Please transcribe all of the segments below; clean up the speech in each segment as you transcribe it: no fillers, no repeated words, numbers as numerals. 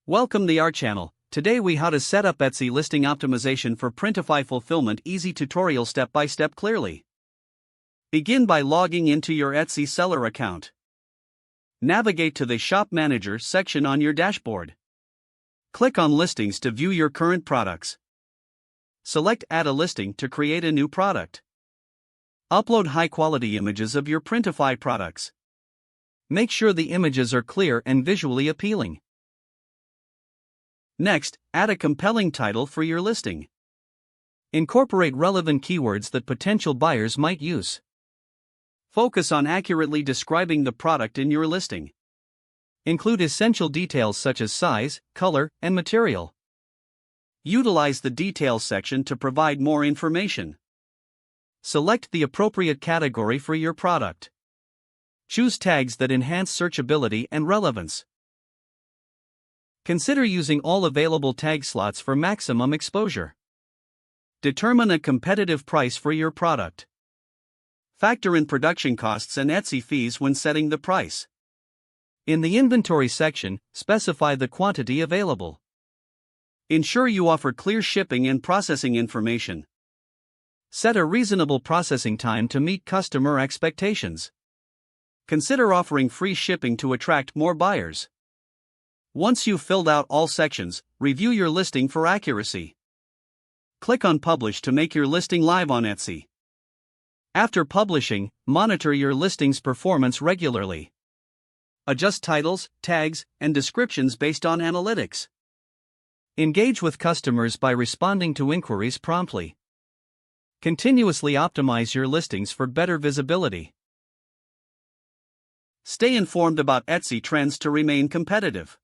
Welcome to our channel. Today we how to set up Etsy listing optimization for Printify fulfillment. Easy tutorial step by step clearly. Begin by logging into your Etsy seller account. Navigate to the Shop Manager section on your dashboard. Click on Listings to view your current products. Select Add a listing to create a new product. Upload high-quality images of your Printify products. Make sure the images are clear and visually appealing. Next, add a compelling title for your listing. Incorporate relevant keywords that potential buyers might use. Focus on accurately describing the product in your listing. Include essential details such as size, color, and material. Utilize the Details section to provide more information. Select the appropriate category for your product. Choose tags that enhance searchability and relevance. Consider using all available tag slots for maximum exposure. Determine a competitive price for your product. Factor in production costs and Etsy fees when setting the price. In the inventory section, specify the quantity available. Ensure you offer clear shipping and processing information. Set a reasonable processing time to meet customer expectations. Consider offering free shipping to attract more buyers. Once you've filled out all sections, review your listing for accuracy. Click on Publish to make your listing live on Etsy. After publishing, monitor your listing's performance regularly. Adjust titles, tags, and descriptions based on analytics. Engage with customers by responding to inquiries promptly. Continuously optimize your listings for better visibility. Stay informed about Etsy trends to remain competitive.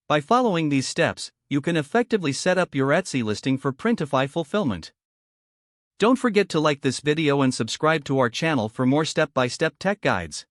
By following these steps, you can effectively set up your Etsy listing for Printify fulfillment. Don't forget to like this video and subscribe to our channel for more step-by-step tech guides.